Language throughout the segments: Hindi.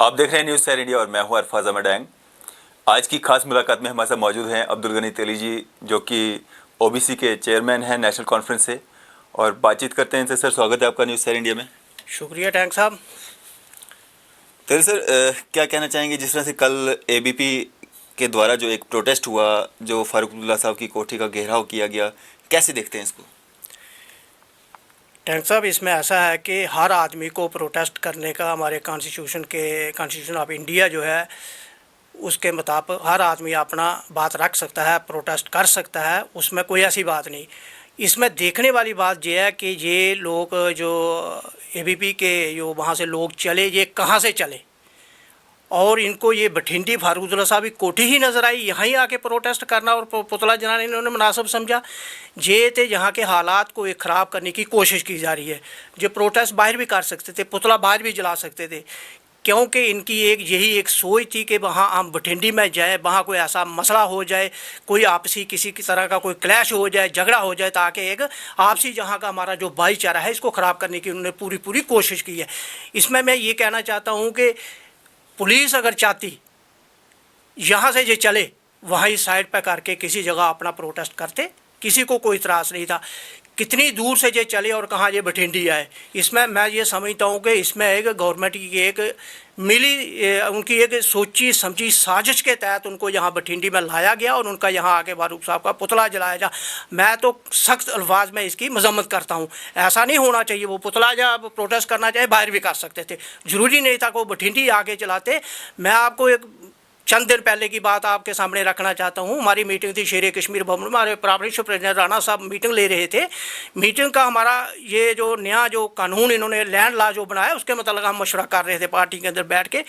आप देख रहे हैं न्यूज़ सैर इंडिया और मैं हूं अरफाज अहमद डैंग। आज की खास मुलाकात में हमारे साथ मौजूद हैं अब्दुल गनी तेली जी, जो कि ओबीसी के चेयरमैन हैं नेशनल कॉन्फ्रेंस से, और बातचीत करते हैं इनसे। सर, स्वागत है आपका न्यूज़ सैर इंडिया में। शुक्रिया टैंक साहब। तेली सर, क्या कहना चाहेंगे जिस तरह से कल एबीपी के द्वारा जो एक प्रोटेस्ट हुआ, जो फारूक अब्दुल्ला साहब की कोठी का घेराव किया गया, कैसे देखते हैं इसको? टैंक साहब, इसमें ऐसा है कि हर आदमी को प्रोटेस्ट करने का हमारे कॉन्स्टिट्यूशन ऑफ इंडिया जो है उसके मुताबिक हर आदमी अपना बात रख सकता है, प्रोटेस्ट कर सकता है, उसमें कोई ऐसी बात नहीं। इसमें देखने वाली बात यह है कि ये लोग जो एबीपी के जो वहाँ से लोग चले, ये कहाँ से चले, और इनको ये बठिंडी फारूक अब्दुल्ला साहब की कोठी ही नज़र आई, यहाँ ही आके प्रोटेस्ट करना और पुतला जलाना इन्होंने मुनासिब समझा। ये थे यहाँ के हालात को एक ख़राब करने की कोशिश की जा रही है। जो प्रोटेस्ट बाहर भी कर सकते थे, पुतला बाहर भी जला सकते थे, क्योंकि इनकी यही एक सोच थी कि वहाँ हम बठिंडी में जाए, वहाँ कोई ऐसा मसला हो जाए, कोई आपसी किसी की तरह का कोई क्लैश हो जाए, झगड़ा हो जाए, ताकि एक आपसी जहाँ का हमारा जो भाईचारा है इसको ख़राब करने की उन्होंने पूरी कोशिश की है। इसमें मैं ये कहना चाहता हूँ कि पुलिस अगर चाहती यहाँ से जो चले वहाँ ही साइड पर करके किसी जगह अपना प्रोटेस्ट करते, किसी को कोई इतराज़ नहीं था। कितनी दूर से ये चले और कहाँ ये बठिंडी आए, इसमें मैं ये समझता हूँ कि इसमें एक गवर्नमेंट की एक उनकी एक सोची समझी साजिश के तहत उनको यहाँ बठिंडी में लाया गया और उनका यहाँ आके फारूक साहब का पुतला जलाया जा। मैं तो सख्त अल्फाज में इसकी मजम्मत करता हूँ। ऐसा नहीं होना चाहिए। वो पुतला जब प्रोटेस्ट करना चाहे बाहर भी कर सकते थे, ज़रूरी नहीं था को बठिंडी आके चलाते। मैं आपको एक चंद दिन पहले की बात आपके सामने रखना चाहता हूँ। हमारी मीटिंग थी शेर कश्मीर भवन में, हमारे प्राइवेट प्रेसिडेंट राणा साहब मीटिंग ले रहे थे। मीटिंग का हमारा ये जो नया जो कानून इन्होंने लैंड लॉ जो बनाया उसके मतलब हम मशवरा कर रहे थे पार्टी के अंदर बैठ के,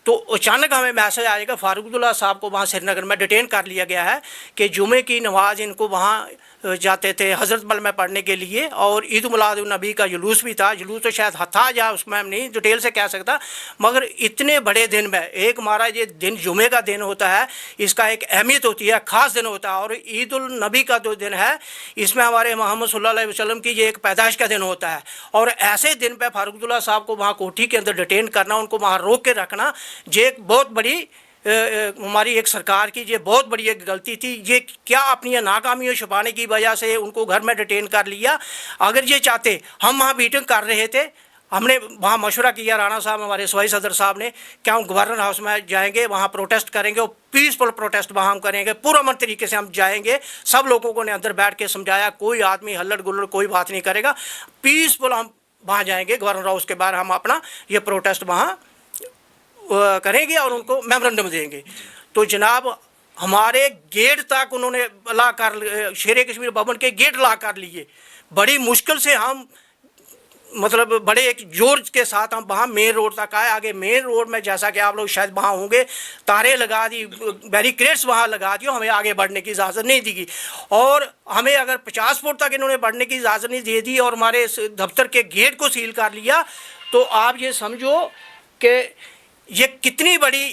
तो अचानक हमें मैसेज आएगा फारूक अब्दुल्ला साहब को वहाँ श्रीनगर में डिटेन कर लिया गया है कि जुमे की नमाज इनको वहाँ जाते थे हज़रत बल में पढ़ने के लिए, और ईद मिलाद नबी का जुलूस भी था। जुलूस तो शायद था या उसमें हम नहीं डिटेल से कह सकता, मगर इतने बड़े दिन में एक हमारा ये दिन जुमे का दिन होता है, इसका एक अहमियत होती है, ख़ास दिन होता है। और ईद उल नबी का जो दिन है इसमें हमारे मोहम्मद सल्लल्लाहु अलैहि वसल्लम की ये एक पैदाइश का दिन होता है, और ऐसे दिन पर फारूक अब्दुल्ला साहब को वहाँ कोठी के अंदर डिटेन करना, उनको वहाँ रोक के रखना, ये एक बहुत बड़ी हमारी एक सरकार की ये बहुत बड़ी एक गलती थी। ये क्या अपनी नाकामियों छुपाने की वजह से उनको घर में डिटेन कर लिया। अगर ये चाहते, हम वहाँ मीटिंग कर रहे थे, हमने वहाँ मशवरा किया, राणा साहब हमारे सूबाई सदर साहब ने, क्या हम गवर्नर हाउस में जाएंगे, वहाँ प्रोटेस्ट करेंगे और पीसफुल प्रोटेस्ट वहाँ हम करेंगे, पुरअमन तरीके से हम जाएंगे। सब लोगों को ने अंदर बैठ के समझाया, कोई आदमी हल्लड़ गुल्लड़ कोई बात नहीं करेगा, पीसफुल हम वहाँ जाएंगे गवर्नर हाउस के बाहर, हम अपना ये प्रोटेस्ट वहाँ करेंगे और उनको मेमोरेंडम देंगे। तो जनाब हमारे गेट तक उन्होंने ला कर, शेर कश्मीर भवन के गेट ला कर लिए। बड़ी मुश्किल से हम मतलब बड़े एक जोर के साथ हम वहाँ मेन रोड तक आए। आगे मेन रोड में जैसा कि आप लोग शायद वहाँ होंगे, तारे लगा दी, बैरिकेड्स वहाँ लगा दिए, हमें आगे बढ़ने की इजाज़त नहीं दी। और हमें अगर 50 फुट तक इन्होंने बढ़ने की इजाज़त नहीं दे दी और हमारे दफ्तर के गेट को सील कर लिया, तो आप ये समझो कि ये कितनी बड़ी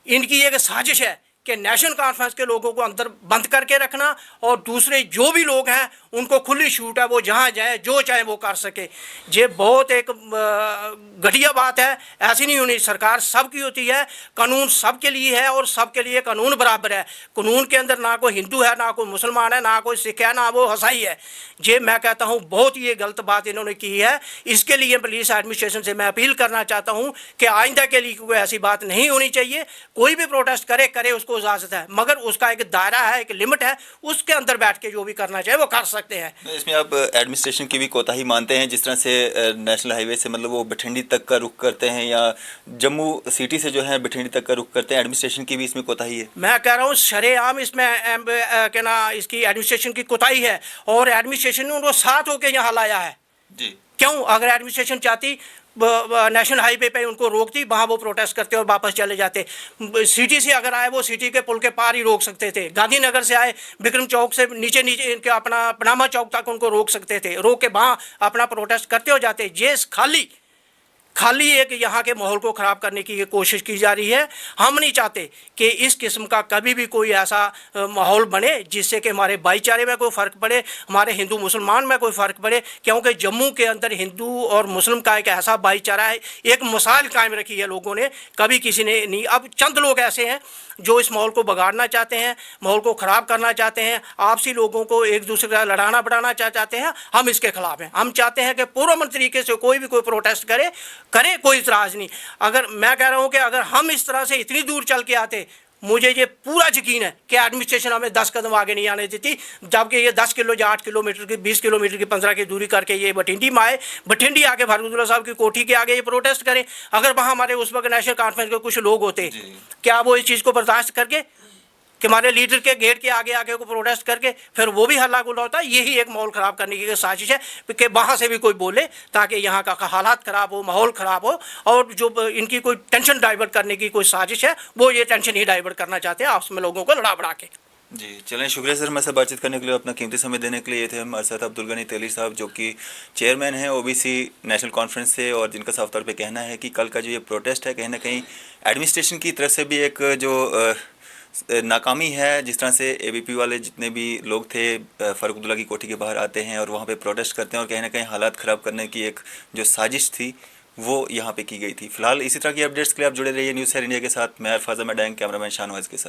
इनकी एक साजिश है कि नेशनल कॉन्फ्रेंस के लोगों को अंदर बंद करके रखना और दूसरे जो भी लोग हैं उनको खुली छूट है, वो जहाँ जाए जो चाहे वो कर सके। ये बहुत एक घटिया बात है, ऐसी नहीं होनी। सरकार सबकी होती है, कानून सबके लिए है और सबके लिए कानून बराबर है। कानून के अंदर ना कोई हिंदू है, ना कोई मुसलमान है, ना कोई सिख है, ना वो ईसाई है। ये मैं कहता हूँ बहुत ही गलत बात इन्होंने की है। इसके लिए पुलिस एडमिनिस्ट्रेशन से मैं अपील करना चाहता हूँ कि आइंदा के लिए कोई ऐसी बात नहीं होनी चाहिए। कोई भी प्रोटेस्ट करे उसको इजाज़त है, मगर उसका एक दायरा है, एक लिमिट है, उसके अंदर बैठ के जो भी करना चाहिए वो कर सकते हैं। इसमें आप एडमिनिस्ट्रेशन की भी कोताही मानते हैं? जिस तरह से नेशनल हाईवे से मतलब वो बठिंडी तक का रुख करते हैं, या जम्मू सिटी से जो है बठिंडी तक का रुख करते हैं, एडमिनिस्ट्रेशन की भी इसमें कोताही है? मैं कह रहा हूँ शरेआम इसमें क्या ना इसकी एडमिनिस्ट्रेशन की कोताही है, और एडमिनिस्ट्रेशन ने उनको साथ होकर यहाँ लाया है जी। क्यों? अगर एडमिनिस्ट्रेशन चाहती नेशनल हाईवे पे उनको रोकती, वहाँ वो प्रोटेस्ट करते और वापस चले जाते। सिटी से अगर आए वो सिटी के पुल के पार ही रोक सकते थे। गांधीनगर से आए विक्रम चौक से नीचे इनके अपना पनामा चौक तक उनको रोक सकते थे, रोक के वहाँ अपना प्रोटेस्ट करते हो जाते। ये खाली एक यहाँ के माहौल को ख़राब करने की कोशिश की जा रही है। हम नहीं चाहते कि इस किस्म का कभी भी कोई ऐसा माहौल बने जिससे कि हमारे भाईचारे में कोई फ़र्क पड़े, हमारे हिंदू मुसलमान में कोई फ़र्क पड़े, क्योंकि जम्मू के अंदर हिंदू और मुस्लिम का एक ऐसा भाईचारा है, एक मिसाल कायम रखी है लोगों ने, कभी किसी ने नहीं। अब चंद लोग ऐसे हैं जो इस माहौल को बिगाड़ना चाहते हैं, माहौल को ख़राब करना चाहते हैं, आपसी लोगों को एक दूसरे का लड़ाना बढ़ाना चाहते हैं। हम इसके खिलाफ हैं। हम चाहते हैं कि पुरअमन तरीके से कोई भी कोई प्रोटेस्ट करे, कोई इतराज़ नहीं। अगर मैं कह रहा हूँ कि अगर हम इस तरह से इतनी दूर चल के आते, मुझे ये पूरा यकीन है कि एडमिनिस्ट्रेशन हमें 10 कदम आगे नहीं आने देती, जबकि ये 10 किलो या 8 किलोमीटर की, 20 किलोमीटर की, 15 की दूरी करके ये बठिंडी में आए, बठिंडी आके फारूक अब्दुल्ला साहब की कोठी के आगे ये प्रोटेस्ट करें। अगर वहाँ हमारे उस वक्त नेशनल कॉन्फ्रेंस के कुछ लोग होते, क्या वो इस चीज़ को बर्दाश्त करके कि हमारे लीडर के गेट के आगे आके को प्रोटेस्ट करके फिर वो भी हल्ला गुल्ला होता है? यही एक माहौल ख़राब करने की साजिश है कि वहाँ से भी कोई बोले ताकि यहाँ का हालात ख़राब हो, माहौल ख़राब हो, और जो इनकी कोई टेंशन डाइवर्ट करने की कोई साजिश है वो ये टेंशन ही डाइवर्ट करना चाहते हैं, आपस में लोगों को लड़ा बढ़ा के। जी चलें, शुक्रिया सर हमारे साथ बातचीत करने के लिए, अपना कीमती समय देने के लिए। ये थे हमारे साथ अब्दुल गनी तेली साहब, जो कि चेयरमैन हैं ओबीसी नेशनल कॉन्फ्रेंस से, और जिनका साफ तौर पे कहना है कि कल का जो ये प्रोटेस्ट है कहीं ना कहीं एडमिनिस्ट्रेशन की तरफ से भी एक जो नाकामी है। जिस तरह से एबीपी वाले जितने भी लोग थे फारूक अब्दुल्ला की कोठी के बाहर आते हैं और वहाँ पे प्रोटेस्ट करते हैं, और कहीं ना कहीं हालात ख़राब करने की एक जो साजिश थी वो यहाँ पे की गई थी। फिलहाल इसी तरह की अपडेट्स के लिए आप जुड़े रहिए न्यूज़ शहर इंडिया के साथ। मैं अरफाज़ अहमद डैंग, कैमरामैन शाहनवाज के साथ।